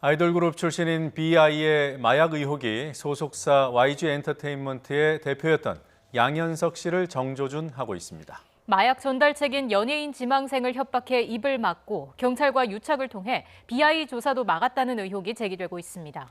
아이돌 그룹 출신인 BI의 마약 의혹이 소속사 YG 엔터테인먼트의 대표였던 양현석 씨를 정조준하고 있습니다. 마약 전달책인 연예인 지망생을 협박해 입을 막고 경찰과 유착을 통해 BI 조사도 막았다는 의혹이 제기되고 있습니다.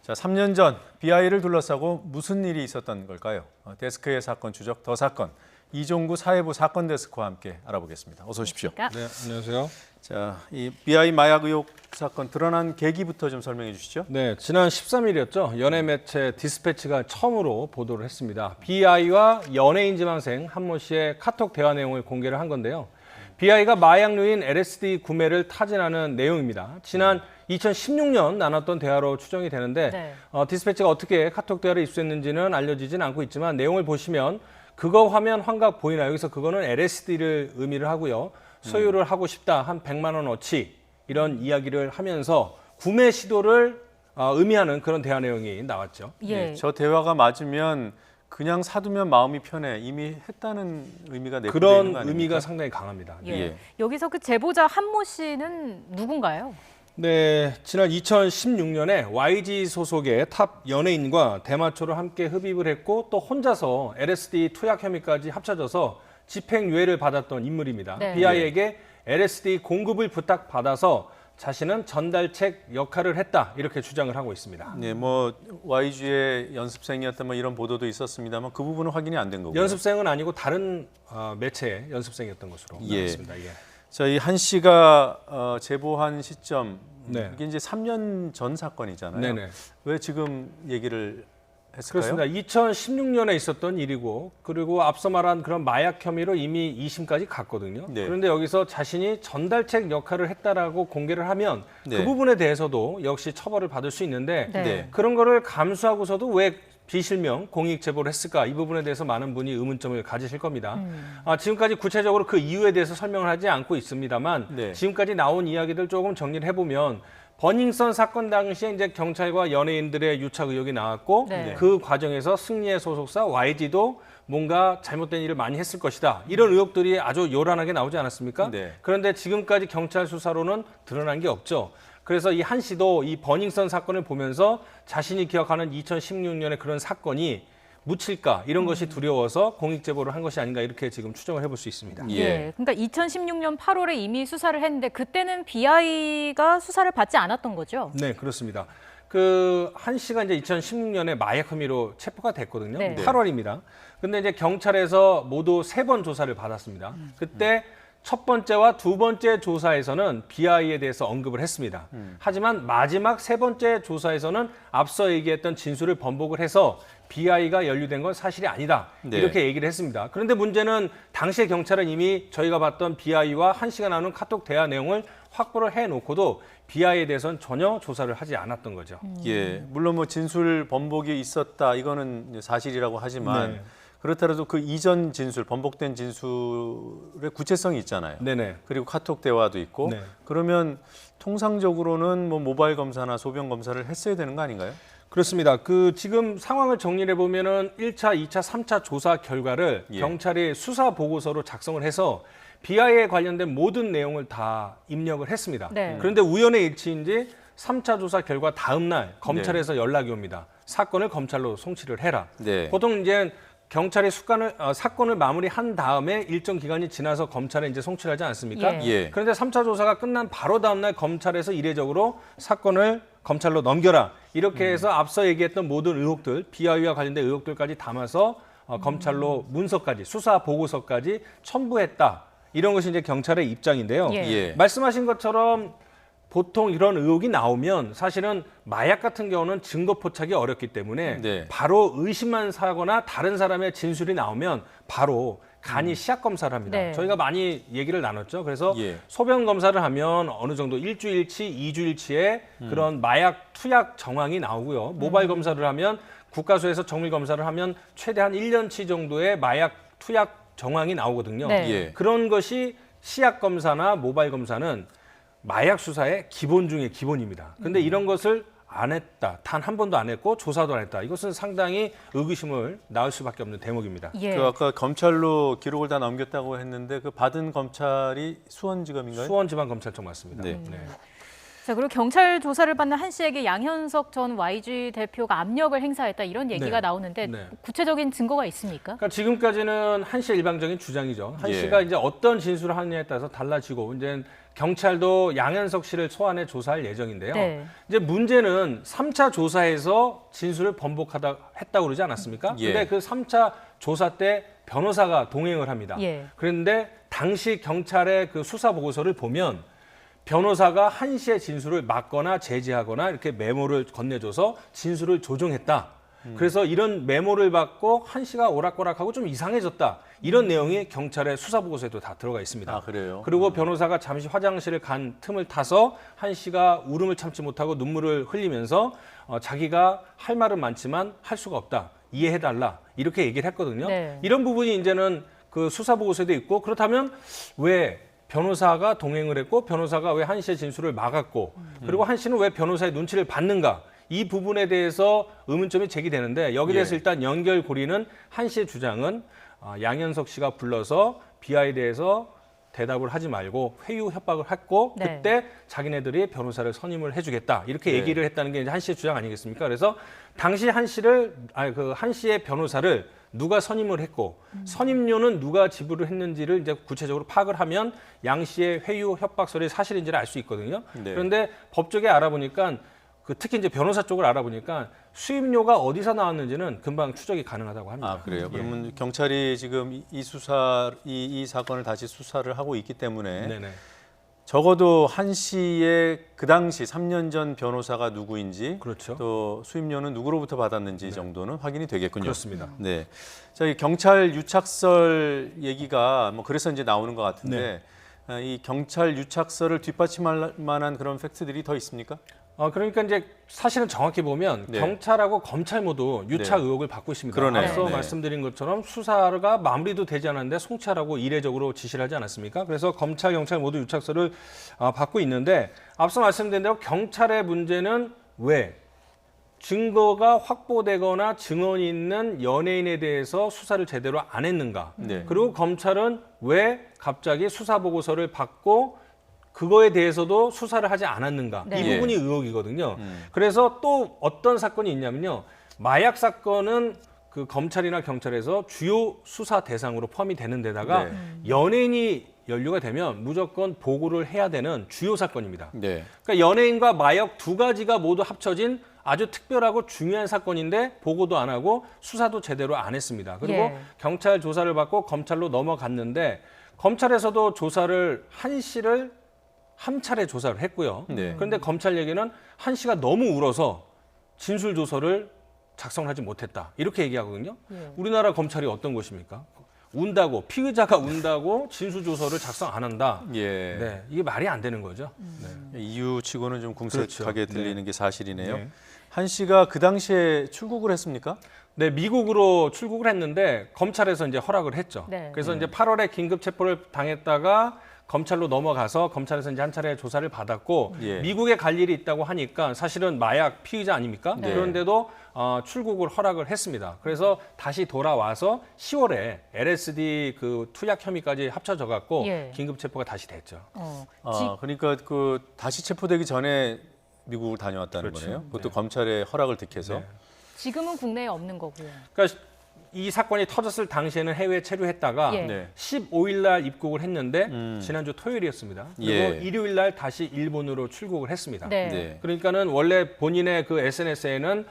자, 3년 전 BI를 둘러싸고 무슨 일이 있었던 걸까요? 데스크의 사건 추적 더 사건 이종구 사회부 사건 데스크와 함께 알아보겠습니다. 어서 오십시오. 그러니까. 네, 안녕하세요. 자, 이 BI 마약 의혹 사건 드러난 계기부터 좀 설명해 주시죠. 네, 지난 13일이었죠. 연예 매체 디스패치가 처음으로 보도를 했습니다. BI와 연예인 지망생 한모 씨의 카톡 대화 내용을 공개를 한 건데요. BI가 마약류인 LSD 구매를 타진하는 내용입니다. 지난 2016년 나눴던 대화로 추정이 되는데 디스패치가 어떻게 카톡 대화를 입수했는지는 알려지진 않고 있지만 내용을 보시면 그거 화면 환각 보이나요? 여기서 그거는 LSD를 의미를 하고요. 소유를 하고 싶다, 한 100만 원어치 이런 이야기를 하면서 구매 시도를 의미하는 그런 대화 내용이 나왔죠. 네, 저 대화가 맞으면 그냥 사두면 마음이 편해 이미 했다는 의미가 내포되는 거 그런 아닙니까? 의미가 상당히 강합니다. 예. 여기서 그 제보자 한모 씨는 누군가요? 네, 지난 2016년에 YG 소속의 탑 연예인과 대마초를 함께 흡입을 했고 또 혼자서 LSD 투약 혐의까지 합쳐져서 집행유예를 받았던 인물입니다. 네. BI에게 LSD 공급을 부탁받아서 자신은 전달책 역할을 했다 이렇게 주장을 하고 있습니다. 네, 뭐 YG의 연습생이었던 뭐 이런 보도도 있었습니다만 그 부분은 확인이 안 된 거고요. 연습생은 아니고 다른 매체의 연습생이었던 것으로 나왔습니다. 예. 자, 이 한 씨가 제보한 시점 네. 이게 이제 3년 전 사건이잖아요. 네네. 왜 지금 얘기를 했을까요? 그렇습니다. 2016년에 있었던 일이고 그리고 앞서 말한 그런 마약 혐의로 이미 2심까지 갔거든요. 네. 그런데 여기서 자신이 전달책 역할을 했다라고 공개를 하면 네. 그 부분에 대해서도 역시 처벌을 받을 수 있는데 네. 그런 거를 감수하고서도 왜 비실명 공익 제보를 했을까? 이 부분에 대해서 많은 분이 의문점을 가지실 겁니다. 지금까지 구체적으로 그 이유에 대해서 설명을 하지 않고 있습니다만 네. 지금까지 나온 이야기들 조금 정리를 해보면 버닝썬 사건 당시에 이제 경찰과 연예인들의 유착 의혹이 나왔고 네. 그 과정에서 승리의 소속사 YG도 뭔가 잘못된 일을 많이 했을 것이다. 이런 의혹들이 아주 요란하게 나오지 않았습니까? 네. 그런데 지금까지 경찰 수사로는 드러난 게 없죠. 그래서 이 한 씨도 이 버닝썬 사건을 보면서 자신이 기억하는 2016년의 그런 사건이 묻힐까 이런 것이 두려워서 공익 제보를 한 것이 아닌가 이렇게 지금 추정을 해볼 수 있습니다. 예. 그러니까 2016년 8월에 이미 수사를 했는데 그때는 BI가 수사를 받지 않았던 거죠? 네, 그렇습니다. 그 한 씨가 이제 2016년에 마약 혐의로 체포가 됐거든요. 네. 8월입니다. 근데 이제 경찰에서 모두 3번 조사를 받았습니다. 그때 첫 번째와 두 번째 조사에서는 BI에 대해서 언급을 했습니다. 하지만 마지막 3번째 조사에서는 앞서 얘기했던 진술을 번복을 해서 BI가 연루된 건 사실이 아니다. 네. 이렇게 얘기를 했습니다. 그런데 문제는 당시에 경찰은 이미 저희가 봤던 BI와 한 씨가 나눈 카톡 대화 내용을 확보를 해놓고도 BI에 대해서는 전혀 조사를 하지 않았던 거죠. 예, 물론 뭐 진술 번복이 있었다 이거는 사실이라고 하지만 네. 그렇더라도 그 이전 진술, 번복된 진술의 구체성이 있잖아요. 네네. 그리고 카톡 대화도 있고 네. 그러면 통상적으로는 뭐 모바일 검사나 소변 검사를 했어야 되는 거 아닌가요? 그렇습니다. 그 지금 상황을 정리해 보면은 1차, 2차, 3차 조사 결과를 예. 경찰이 수사 보고서로 작성을 해서 BI에 관련된 모든 내용을 다 입력을 했습니다. 네. 그런데 우연의 일치인지 3차 조사 결과 다음 날 검찰에서 연락이 옵니다. 사건을 검찰로 송치를 해라. 네. 보통 이제 경찰이 사건을 마무리한 다음에 일정 기간이 지나서 검찰에 이제 송치를 하지 않습니까? 예. 그런데 3차 조사가 끝난 바로 다음 날 검찰에서 이례적으로 사건을 검찰로 넘겨라. 이렇게 해서 앞서 얘기했던 모든 의혹들, BI와 관련된 의혹들까지 담아서 검찰로 문서까지, 수사 보고서까지 첨부했다. 이런 것이 이제 경찰의 입장인데요. 예. 말씀하신 것처럼 보통 이런 의혹이 나오면 사실은 마약 같은 경우는 증거 포착이 어렵기 때문에 네. 바로 의심만 사거나 다른 사람의 진술이 나오면 바로 간이 시약 검사를 합니다. 네. 저희가 많이 얘기를 나눴죠. 그래서 예. 소변 검사를 하면 어느 정도 일주일치, 이주일치의 그런 마약 투약 정황이 나오고요. 모바일 검사를 하면 국가수에서 정밀 검사를 하면 최대한 1년치 정도의 마약 투약 정황이 나오거든요. 네. 예. 그런 것이 시약 검사나 모바일 검사는 마약 수사의 기본 중에 기본입니다. 그런데 이런 것을 안 했다. 단 한 번도 안 했고 조사도 안 했다. 이것은 상당히 의구심을 낳을 수밖에 없는 대목입니다. 예. 그 아까 검찰로 기록을 다 넘겼다고 했는데 그 받은 검찰이 수원지검인가요? 수원지방검찰청 맞습니다. 네. 자, 자, 그리고 경찰 조사를 받는 한 씨에게 양현석 전 YG 대표가 압력을 행사했다 이런 얘기가 네. 나오는데 네. 구체적인 증거가 있습니까? 그러니까 지금까지는 한 씨의 일방적인 주장이죠. 한 예. 씨가 이제 어떤 진술을 하느냐에 따라서 달라지고 이제 경찰도 양현석 씨를 소환해 조사할 예정인데요. 네. 이제 문제는 3차 조사에서 진술을 했다고 그러지 않았습니까? 예. 근데 그 3차 조사 때 변호사가 동행을 합니다. 예. 그런데 당시 경찰의 그 수사 보고서를 보면 변호사가 한 씨의 진술을 막거나 제지하거나 이렇게 메모를 건네줘서 진술을 조정했다. 그래서 이런 메모를 받고 한 씨가 오락가락하고 좀 이상해졌다. 이런 내용이 경찰의 수사 보고서에도 다 들어가 있습니다. 아, 그래요? 그리고 변호사가 잠시 화장실을 간 틈을 타서 한 씨가 울음을 참지 못하고 눈물을 흘리면서 자기가 할 말은 많지만 할 수가 없다. 이해해달라. 이렇게 얘기를 했거든요. 네. 이런 부분이 이제는 그 수사 보고서에도 있고 그렇다면 왜 변호사가 동행을 했고 변호사가 왜 한 씨의 진술을 막았고 그리고 한 씨는 왜 변호사의 눈치를 받는가? 이 부분에 대해서 의문점이 제기되는데 여기에 대해서 예. 일단 연결고리는 한 씨의 주장은 양현석 씨가 불러서 비하에 대해서 대답을 하지 말고 회유 협박을 했고 네. 그때 자기네들이 변호사를 선임을 해주겠다 이렇게 네. 얘기를 했다는 게 이제 한 씨의 주장 아니겠습니까? 그래서 당시 한 씨의 변호사를 누가 선임을 했고 선임료는 누가 지불을 했는지를 이제 구체적으로 파악을 하면 양 씨의 회유 협박설이 사실인지를 알 수 있거든요. 네. 그런데 법조계 알아보니까 특히 이제 변호사 쪽을 알아보니까 수임료가 어디서 나왔는지는 금방 추적이 가능하다고 합니다. 아, 그래요? 예. 그러면 경찰이 지금 이 사건을 다시 수사를 하고 있기 때문에 네네. 적어도 한 씨의 그 당시 3년 전 변호사가 누구인지 그렇죠. 또 수임료는 누구로부터 받았는지 정도는 확인이 되겠군요. 그렇습니다. 네. 자, 이 경찰 유착설 얘기가 뭐 그래서 이제 나오는 것 같은데 이 경찰 유착설을 뒷받침할 만한 그런 팩트들이 더 있습니까? 그러니까 이제 사실은 정확히 보면 네. 경찰하고 검찰 모두 유착 네. 의혹을 받고 있습니다. 그러네요. 앞서 네. 말씀드린 것처럼 수사가 마무리도 되지 않았는데 송치하라고 이례적으로 지시를 하지 않았습니까? 그래서 검찰, 경찰 모두 유착설을 받고 있는데 앞서 말씀드린 대로 경찰의 문제는 왜 증거가 확보되거나 증언이 있는 연예인에 대해서 수사를 제대로 안 했는가? 네. 그리고 검찰은 왜 갑자기 수사 보고서를 받고 그거에 대해서도 수사를 하지 않았는가? 네. 이 부분이 의혹이거든요. 그래서 또 어떤 사건이 있냐면요. 마약 사건은 그 검찰이나 경찰에서 주요 수사 대상으로 포함이 되는 데다가 네. 연예인이 연루가 되면 무조건 보고를 해야 되는 주요 사건입니다. 네. 그러니까 연예인과 마약 두 가지가 모두 합쳐진 아주 특별하고 중요한 사건인데 보고도 안 하고 수사도 제대로 안 했습니다. 그리고 예. 경찰 조사를 받고 검찰로 넘어갔는데 검찰에서도 조사를 한 씨를 한 차례 조사를 했고요. 네. 그런데 검찰 얘기는 한 씨가 너무 울어서 진술 조서를 작성하지 못했다. 이렇게 얘기하거든요. 예. 우리나라 검찰이 어떤 곳입니까? 운다고 피의자가 운다고 진술 조서를 작성 안 한다. 예. 네, 이게 말이 안 되는 거죠. 네. 이유치고는 좀 궁색하게 그렇죠. 들리는 네. 게 사실이네요. 네. 한 씨가 그 당시에 출국을 했습니까? 네, 미국으로 출국을 했는데 검찰에서 이제 허락을 했죠. 네. 그래서 이제 8월에 긴급 체포를 당했다가 검찰로 넘어가서 검찰에서 이제 한 차례 조사를 받았고 예. 미국에 갈 일이 있다고 하니까 사실은 마약 피의자 아닙니까? 네. 그런데도 출국을 허락을 했습니다. 그래서 다시 돌아와서 10월에 LSD 그 투약 혐의까지 합쳐져 갖고 예. 긴급 체포가 다시 됐죠. 그러니까 그 다시 체포되기 전에 미국을 다녀왔다는 그렇죠. 거네요. 그것도 네. 검찰의 허락을 득해서. 네. 지금은 국내에 없는 거고요. 그러니까 이 사건이 터졌을 당시에는 해외에 체류했다가 예. 네. 15일 날 입국을 했는데 지난주 토요일이었습니다. 그리고 예. 일요일 날 다시 일본으로 출국을 했습니다. 네. 네. 그러니까는 원래 본인의 그 SNS에는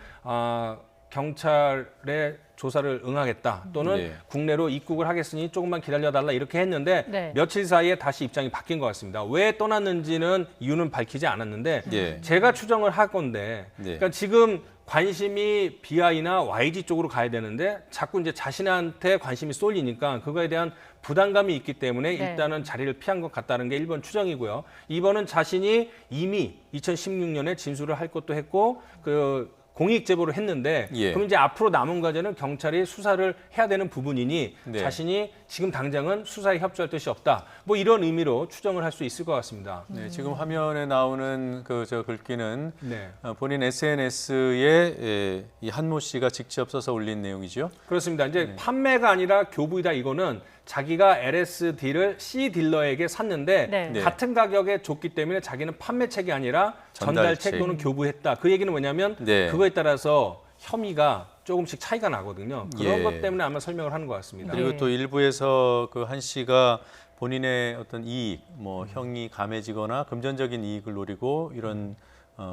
경찰의 조사를 응하겠다 또는 네. 국내로 입국을 하겠으니 조금만 기다려달라 이렇게 했는데 네. 며칠 사이에 다시 입장이 바뀐 것 같습니다. 왜 떠났는지는 이유는 밝히지 않았는데 네. 제가 추정을 할 건데 네. 그러니까 지금 관심이 BI나 YG 쪽으로 가야 되는데 자꾸 이제 자신한테 관심이 쏠리니까 그거에 대한 부담감이 있기 때문에 네. 일단은 자리를 피한 것 같다는 게 1번 추정이고요. 2번은 자신이 이미 2016년에 진술을 할 것도 했고 그 공익 제보를 했는데 예. 그럼 이제 앞으로 남은 과제는 경찰이 수사를 해야 되는 부분이니 네. 자신이 지금 당장은 수사에 협조할 뜻이 없다. 뭐 이런 의미로 추정을 할 수 있을 것 같습니다. 네, 지금 화면에 나오는 그 저 글귀는 네. 본인 SNS에 이 한모 씨가 직접 써서 올린 내용이죠. 그렇습니다. 이제 판매가 아니라 교부이다 이거는 자기가 LSD를 C 딜러에게 샀는데 네. 같은 가격에 줬기 때문에 자기는 판매책이 아니라 전달책 전달책. 또는 교부했다. 그 얘기는 뭐냐면 네. 그거에 따라서 혐의가 조금씩 차이가 나거든요. 그런 예. 것 때문에 아마 설명을 하는 것 같습니다. 그리고 네. 또 일부에서 그 한 씨가 본인의 어떤 이익, 뭐 형이 감해지거나 금전적인 이익을 노리고 이런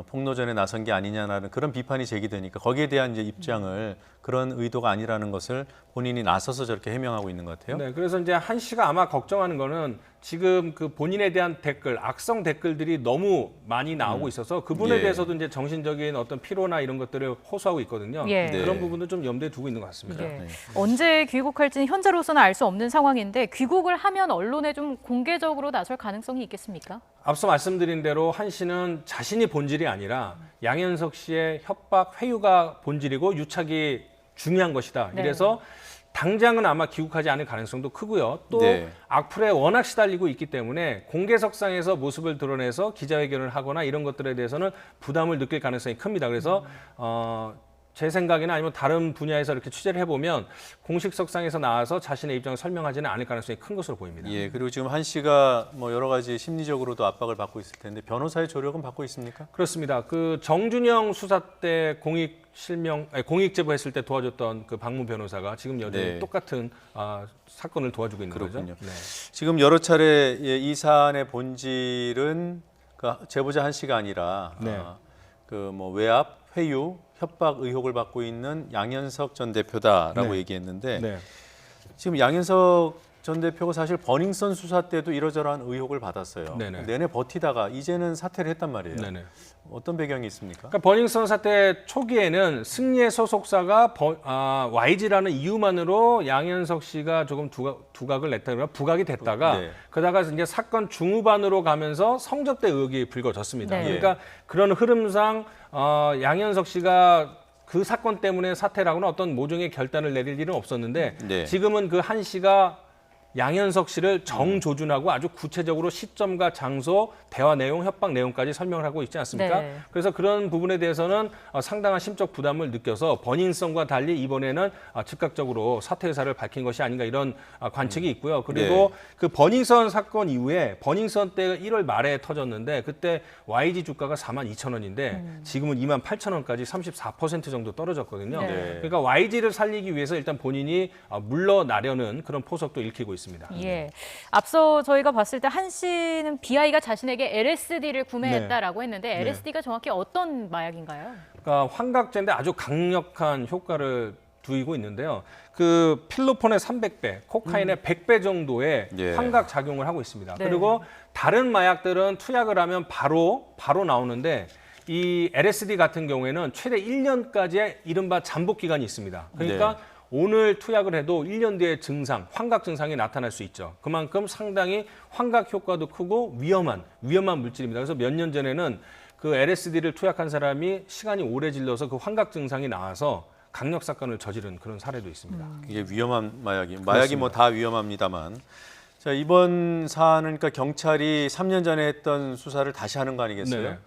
폭로전에 나선 게 아니냐라는 그런 비판이 제기되니까 거기에 대한 이제 입장을 그런 의도가 아니라는 것을 본인이 나서서 저렇게 해명하고 있는 것 같아요. 네, 그래서 이제 한 씨가 아마 걱정하는 거는 지금 그 본인에 대한 댓글, 악성 댓글들이 너무 많이 나오고 있어서 그분에 예. 대해서도 이제 정신적인 어떤 피로나 이런 것들을 호소하고 있거든요. 예. 네. 그런 부분도 좀 염두에 두고 있는 것 같습니다. 예. 네. 언제 귀국할지는 현재로서는 알 수 없는 상황인데 귀국을 하면 언론에 좀 공개적으로 나설 가능성이 있겠습니까? 앞서 말씀드린 대로 한 씨는 자신이 본질이 아니라 양현석 씨의 협박, 회유가 본질이고 유착이 중요한 것이다. 네. 이래서 당장은 아마 귀국하지 않을 가능성도 크고요. 또 네. 악플에 워낙 시달리고 있기 때문에 공개석상에서 모습을 드러내서 기자회견을 하거나 이런 것들에 대해서는 부담을 느낄 가능성이 큽니다. 그래서 제 생각이나 아니면 다른 분야에서 이렇게 취재를 해보면 공식석상에서 나와서 자신의 입장을 설명하지는 않을 가능성이 큰 것으로 보입니다. 예, 그리고 지금 한 씨가 뭐 여러 가지 심리적으로도 압박을 받고 있을 텐데 변호사의 조력은 받고 있습니까? 그렇습니다. 그 정준영 수사 때 공익 제보했을 때 도와줬던 그 박문 변호사가 지금 여전히 네. 똑같은 사건을 도와주고 있는 그렇군요. 거죠. 네. 지금 여러 차례 이 사안의 본질은 그 제보자 한 씨가 아니라 네. 그 뭐 외압, 회유, 협박 의혹을 받고 있는 양현석 전 대표다라고 네. 얘기했는데 네. 지금 양현석 전 대표가 사실 버닝썬 수사 때도 이러저러한 의혹을 받았어요. 네네. 내내 버티다가 이제는 사퇴를 했단 말이에요. 네네. 어떤 배경이 있습니까? 그러니까 버닝썬 사태 초기에는 승리의 소속사가 YG라는 이유만으로 양현석 씨가 조금 두각을 냈다거나 부각이 됐다가 네. 그러다가 이제 사건 중후반으로 가면서 성접대 의혹이 불거졌습니다. 네. 그러니까 그런 흐름상 양현석 씨가 그 사건 때문에 사퇴를 하거나 어떤 모종의 결단을 내릴 일은 없었는데 네. 지금은 그 한 씨가 양현석 씨를 정조준하고 아주 구체적으로 시점과 장소, 대화 내용, 협박 내용까지 설명을 하고 있지 않습니까? 네. 그래서 그런 부분에 대해서는 상당한 심적 부담을 느껴서 버닝썬과 달리 이번에는 즉각적으로 사퇴 의사를 밝힌 것이 아닌가 이런 관측이 있고요. 그리고 그 버닝썬 사건 이후에 버닝썬 때 1월 말에 터졌는데 그때 YG 주가가 42,000원인데 지금은 28,000원까지 34% 정도 떨어졌거든요. 네. 그러니까 YG를 살리기 위해서 일단 본인이 물러나려는 그런 포석도 읽히고 있습니다. 예. 앞서 저희가 봤을 때 한 씨는 BI가 자신에게 LSD를 구매했다라고 했는데 LSD가 정확히 어떤 마약인가요? 그러니까 환각제인데 아주 강력한 효과를 두이고 있는데요. 그 필로폰의 300배, 코카인의 100배 정도의 예. 환각 작용을 하고 있습니다. 네. 그리고 다른 마약들은 투약을 하면 바로 나오는데 이 LSD 같은 경우에는 최대 1년까지의 이른바 잠복 기간이 있습니다. 그러니까 네. 오늘 투약을 해도 1년 뒤에 증상, 환각 증상이 나타날 수 있죠. 그만큼 상당히 환각 효과도 크고 위험한 물질입니다. 그래서 몇 년 전에는 그 LSD를 투약한 사람이 시간이 오래 질러서 그 환각 증상이 나와서 강력 사건을 저지른 그런 사례도 있습니다. 이게 위험한 마약이 뭐 다 위험합니다만. 자, 이번 사안은 그러니까 경찰이 3년 전에 했던 수사를 다시 하는 거 아니겠어요? 네.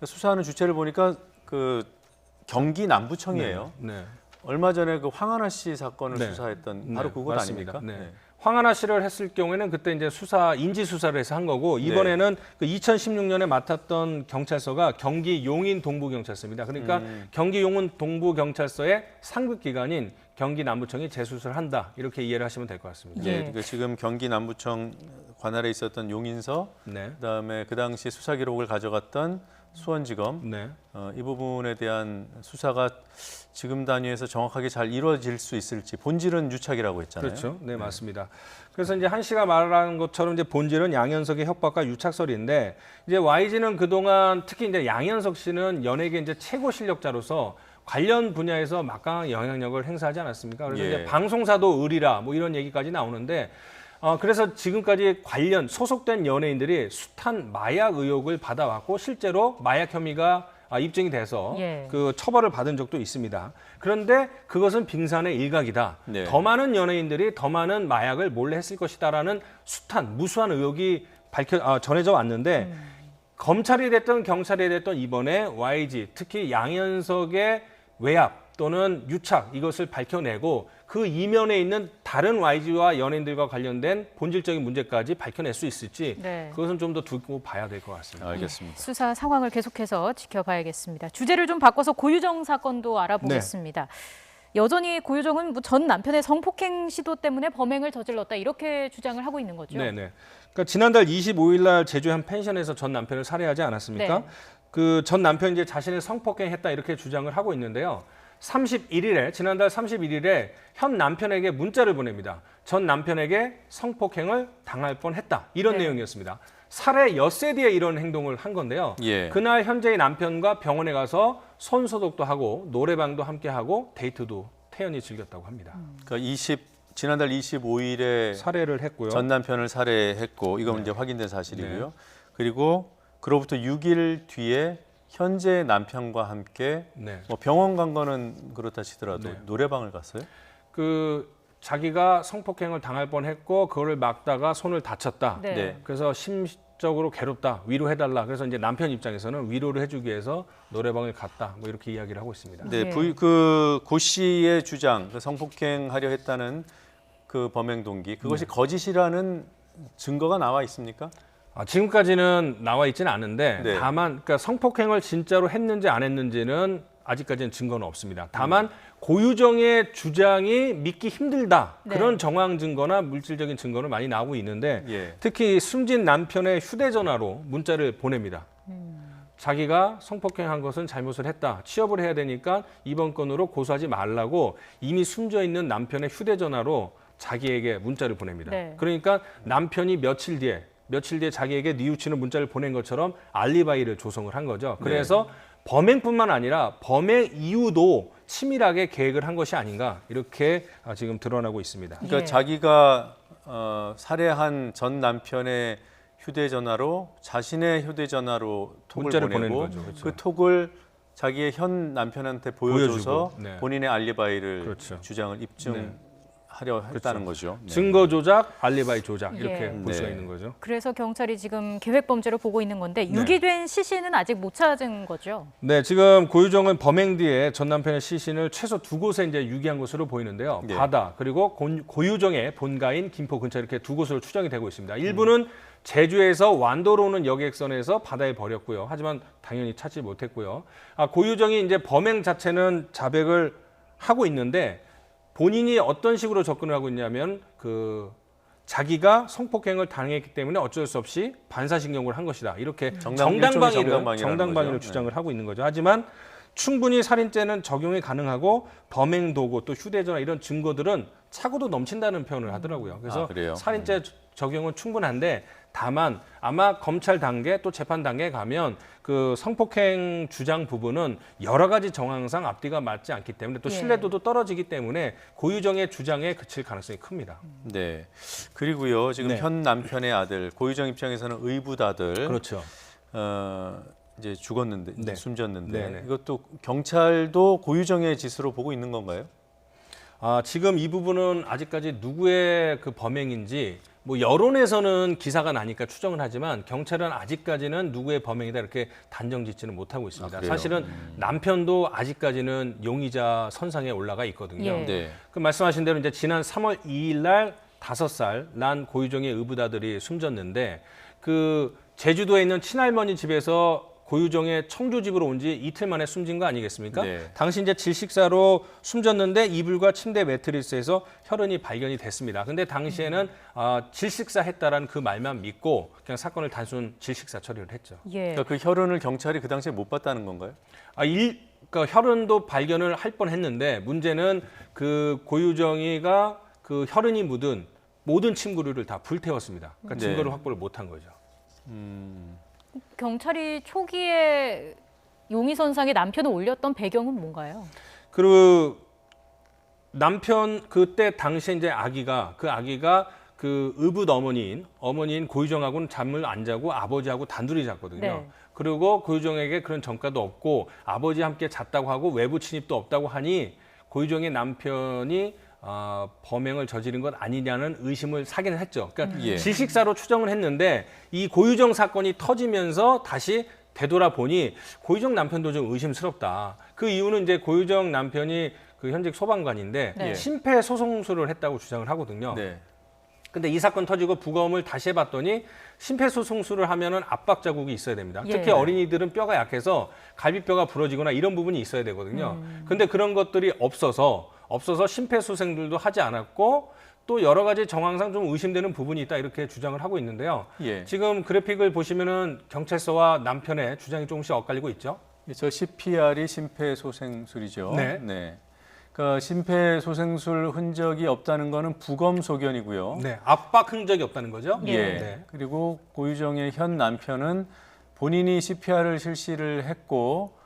수사하는 주체를 보니까 그 경기 남부청이에요. 네. 얼마 전에 그 황하나 씨 사건을 네. 수사했던 바로 네, 그것 맞습니다. 아닙니까? 네. 황하나 씨를 했을 경우에는 그때 이제 인지 수사를 해서 한 거고 이번에는 그 2016년에 맡았던 경찰서가 경기 용인 동부경찰서입니다. 그러니까 경기 용인 동부경찰서의 상급 기관인 경기 남부청이 재수사를 한다 이렇게 이해를 하시면 될 것 같습니다. 예, 그 지금 경기 남부청 관할에 있었던 용인서, 네. 그다음에 그 당시 수사 기록을 가져갔던 수원지검, 네. 이 부분에 대한 수사가 지금 단위에서 정확하게 잘 이루어질 수 있을지 본질은 유착이라고 했잖아요. 그렇죠. 네, 맞습니다. 그래서 이제 한 씨가 말하는 것처럼 이제 본질은 양현석의 협박과 유착설인데 이제 YG는 그동안 특히 이제 양현석 씨는 연예계 이제 최고 실력자로서 관련 분야에서 막강한 영향력을 행사하지 않았습니까? 그래서 예. 이제 방송사도 의리라 뭐 이런 얘기까지 나오는데 그래서 지금까지 관련 소속된 연예인들이 숱한 마약 의혹을 받아왔고 실제로 마약 혐의가 입증이 돼서 예. 그 처벌을 받은 적도 있습니다. 그런데 그것은 빙산의 일각이다. 네. 더 많은 연예인들이 더 많은 마약을 몰래 했을 것이다라는 숱한 무수한 의혹이 전해져 왔는데 검찰이 됐든 경찰이 됐든 이번에 YG 특히 양현석의 외압 또는 유착 이것을 밝혀내고 그 이면에 있는 다른 YG와 연예인들과 관련된 본질적인 문제까지 밝혀낼 수 있을지 네. 그것은 좀 더 두고 봐야 될 것 같습니다. 알겠습니다. 수사 상황을 계속해서 지켜봐야겠습니다. 주제를 좀 바꿔서 고유정 사건도 알아보겠습니다. 여전히 고유정은 뭐 전 남편의 성폭행 시도 때문에 범행을 저질렀다 이렇게 주장을 하고 있는 거죠. 네네. 그러니까 지난달 25일 날 제주의 한 펜션에서 전 남편을 살해하지 않았습니까? 네. 그 전 남편이 이제 자신을 성폭행했다 이렇게 주장을 하고 있는데요. 지난달 31일에 현 남편에게 문자를 보냅니다. 전 남편에게 성폭행을 당할 뻔했다 이런 네. 내용이었습니다. 살해 엿새 뒤에 이런 행동을 한 건데요. 예. 그날 현재의 남편과 병원에 가서 손 소독도 하고 노래방도 함께 하고 데이트도 태연히 즐겼다고 합니다. 그러니까 지난달 25일에 살해를 했고요. 전 남편을 살해했고 이건 이제 확인된 사실이고요. 그리고 그로부터 6일 뒤에 현재 남편과 함께 네. 뭐 병원 간 거는 그렇다 치더라도 네. 노래방을 갔어요? 그 자기가 성폭행을 당할 뻔했고 그거를 막다가 손을 다쳤다. 네. 네. 그래서 심적으로 괴롭다. 위로해달라. 그래서 이제 남편 입장에서는 위로를 해주기 위해서 노래방을 갔다. 뭐 이렇게 이야기를 하고 있습니다. 네, 예. 고 씨의 주장, 그 성폭행하려 했다는 그 범행 동기, 그것이 거짓이라는 증거가 나와 있습니까? 지금까지는 나와 있지는 않은데 네. 다만 그러니까 성폭행을 진짜로 했는지 안 했는지는 아직까지는 증거는 없습니다. 다만 고유정의 주장이 믿기 힘들다. 네. 그런 정황 증거나 물질적인 증거는 많이 나오고 있는데 예. 특히 숨진 남편의 휴대전화로 문자를 보냅니다. 자기가 성폭행한 것은 잘못을 했다. 취업을 해야 되니까 이번 건으로 고소하지 말라고 이미 숨져 있는 남편의 휴대전화로 자기에게 문자를 보냅니다. 네. 그러니까 남편이 며칠 뒤에 자기에게 뉘우치는 문자를 보낸 것처럼 알리바이를 조성을 한 거죠. 그래서 범행뿐만 아니라 범행 이후도 치밀하게 계획을 한 것이 아닌가 이렇게 지금 드러나고 있습니다. 그러니까 예. 자기가 살해한 전 남편의 휴대전화로 자신의 휴대전화로 톡을 문자를 보내고 보내는 거죠. 그렇죠. 그 톡을 자기의 현 남편한테 보여줘서 보여주고, 네. 본인의 알리바이를 그렇죠. 주장을 입증하려 했다는 거죠. 네. 증거 조작, 알리바이 조작 이렇게 예. 볼 수가 네. 있는 거죠. 그래서 경찰이 지금 계획 범죄로 보고 있는 건데 네. 유기된 시신은 아직 못 찾은 거죠. 네, 지금 고유정은 범행 뒤에 전 남편의 시신을 최소 2곳에 이제 유기한 것으로 보이는데요. 네. 바다 그리고 고유정의 본가인 김포 근처 이렇게 2곳으로 추정이 되고 있습니다. 일부는 제주에서 완도로 오는 여객선에서 바다에 버렸고요. 하지만 당연히 찾지 못했고요. 고유정이 이제 범행 자체는 자백을 하고 있는데 본인이 어떤 식으로 접근을 하고 있냐면 자기가 성폭행을 당했기 때문에 어쩔 수 없이 반사신경을 한 것이다. 이렇게 정당방위라는 정당방위를 거죠. 주장을 하고 있는 거죠. 하지만 충분히 살인죄는 적용이 가능하고 범행 도구 또 휴대전화 이런 증거들은 차고도 넘친다는 표현을 하더라고요. 그래서 그래요? 살인죄 적용은 충분한데 다만 아마 검찰 단계 또 재판 단계에 가면 그 성폭행 주장 부분은 여러 가지 정황상 앞뒤가 맞지 않기 때문에 또 예. 신뢰도도 떨어지기 때문에 고유정의 주장에 그칠 가능성이 큽니다. 네. 그리고요, 지금 네. 현 남편의 아들 고유정 입장에서는 의붓아들 그렇죠. 이제 죽었는데 네. 숨졌는데 네, 네. 이것도 경찰도 고유정의 짓으로 보고 있는 건가요? 지금 이 부분은 아직까지 누구의 그 범행인지 뭐 여론에서는 기사가 나니까 추정을 하지만 경찰은 아직까지는 누구의 범행이다 이렇게 단정짓지는 못하고 있습니다. 그래요? 사실은 남편도 아직까지는 용의자 선상에 올라가 있거든요. 예. 네. 그 말씀하신 대로 이제 지난 3월 2일 날 5살 난 고유정의 의붓아들이 숨졌는데 그 제주도에 있는 친할머니 집에서 고유정의 청주집으로 온 지 이틀 만에 숨진 거 아니겠습니까? 네. 당시 이제 질식사로 숨졌는데 이불과 침대 매트리스에서 혈흔이 발견이 됐습니다. 근데 당시에는 질식사 했다라는 그 말만 믿고 그냥 사건을 단순 질식사 처리를 했죠. 예. 그러니까 그 혈흔을 경찰이 그 당시에 못 봤다는 건가요? 그러니까 혈흔도 발견을 할 뻔했는데 문제는 그 고유정이가 그 혈흔이 묻은 모든 침구류를 다 불태웠습니다. 그러니까 네. 증거를 확보를 못한 거죠. 경찰이 초기에 용의선상에 남편을 올렸던 배경은 뭔가요? 그리고 남편 그때 당시에 이제 아기가 그 의붓 어머니인 고유정하고는 잠을 안 자고 아버지하고 단둘이 잤거든요. 네. 그리고 고유정에게 그런 전과도 없고 아버지 함께 잤다고 하고 외부 침입도 없다고 하니 고유정의 남편이 범행을 저지른 것 아니냐는 의심을 사기는 했죠. 그러니까 예. 질식사로 추정을 했는데 이 고유정 사건이 터지면서 다시 되돌아보니 고유정 남편도 좀 의심스럽다. 그 이유는 이제 고유정 남편이 그 현직 소방관인데 네. 심폐소생술을 했다고 주장을 하거든요. 네. 근데 이 사건 터지고 부검을 다시 해봤더니 심폐소생술을 하면은 압박 자국이 있어야 됩니다. 예. 특히 어린이들은 뼈가 약해서 갈비뼈가 부러지거나 이런 부분이 있어야 되거든요. 근데 그런 것들이 없어서 심폐소생술도 하지 않았고 또 여러 가지 정황상 좀 의심되는 부분이 있다 이렇게 주장을 하고 있는데요. 예. 지금 그래픽을 보시면은 경찰서와 남편의 주장이 조금씩 엇갈리고 있죠. 저 CPR이 심폐소생술이죠. 네. 그러니까 심폐소생술 흔적이 없다는 거는 부검 소견이고요. 네, 압박 흔적이 없다는 거죠. 예. 네. 그리고 고유정의 현 남편은 본인이 CPR을 실시를 했고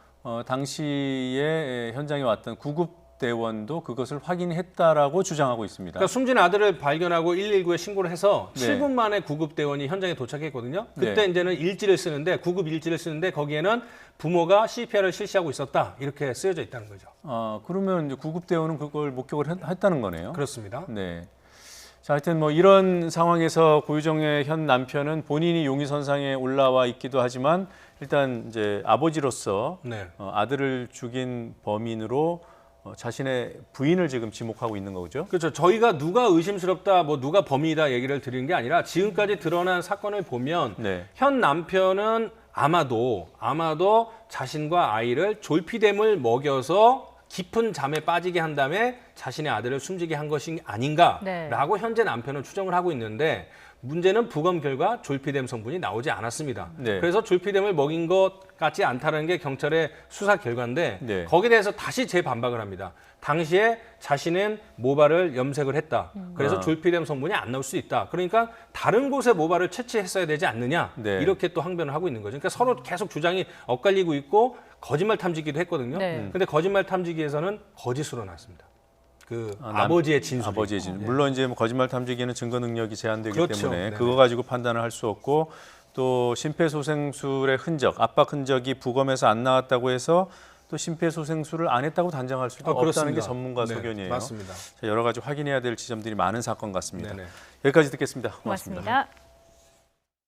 당시에 현장에 왔던 구급대원도 그것을 확인했다라고 주장하고 있습니다. 그러니까 숨진 아들을 발견하고 119에 신고를 해서 네. 7분 만에 구급대원이 현장에 도착했거든요. 그때 네. 이제는 일지를 쓰는데 구급 일지를 쓰는데 거기에는 부모가 CPR을 실시하고 있었다 이렇게 쓰여져 있다는 거죠. 그러면 이제 구급대원은 그걸 목격을 했다는 거네요. 그렇습니다. 네. 자, 하여튼 뭐 이런 상황에서 고유정의 현 남편은 본인이 용의선상에 올라와 있기도 하지만 일단 이제 아버지로서 네. 아들을 죽인 범인으로 자신의 부인을 지금 지목하고 있는 거죠. 그렇죠. 저희가 누가 의심스럽다, 뭐 누가 범인이다 얘기를 드리는 게 아니라 지금까지 드러난 사건을 보면 네. 현 남편은 아마도 자신과 아이를 졸피뎀을 먹여서 깊은 잠에 빠지게 한 다음에 자신의 아들을 숨지게 한 것이 아닌가라고 네. 현재 남편은 추정을 하고 있는데 문제는 부검 결과 졸피뎀 성분이 나오지 않았습니다. 네. 그래서 졸피뎀을 먹인 것 같지 않다는 게 경찰의 수사 결과인데 네. 거기에 대해서 다시 재반박을 합니다. 당시에 자신은 모발을 염색을 했다. 그래서 졸피뎀 성분이 안 나올 수 있다. 그러니까 다른 곳에 모발을 채취했어야 되지 않느냐. 네. 이렇게 또 항변을 하고 있는 거죠. 그러니까 서로 계속 주장이 엇갈리고 있고 거짓말 탐지기도 했거든요. 네. 근데 거짓말 탐지기에서는 거짓으로 나왔습니다. 아버지의 진술. 아버지의 진술. 물론 이제 뭐 거짓말 탐지기는 증거 능력이 제한되기 그렇죠. 때문에 네네. 그거 가지고 판단을 할 수 없고 또 심폐소생술의 흔적, 압박 흔적이 부검에서 안 나왔다고 해서 또 심폐소생술을 안 했다고 단정할 수도 없다는 그렇습니다. 게 전문가 네, 소견이에요. 맞습니다. 자, 여러 가지 확인해야 될 지점들이 많은 사건 같습니다. 네네. 여기까지 듣겠습니다. 고맙습니다. 고맙습니다.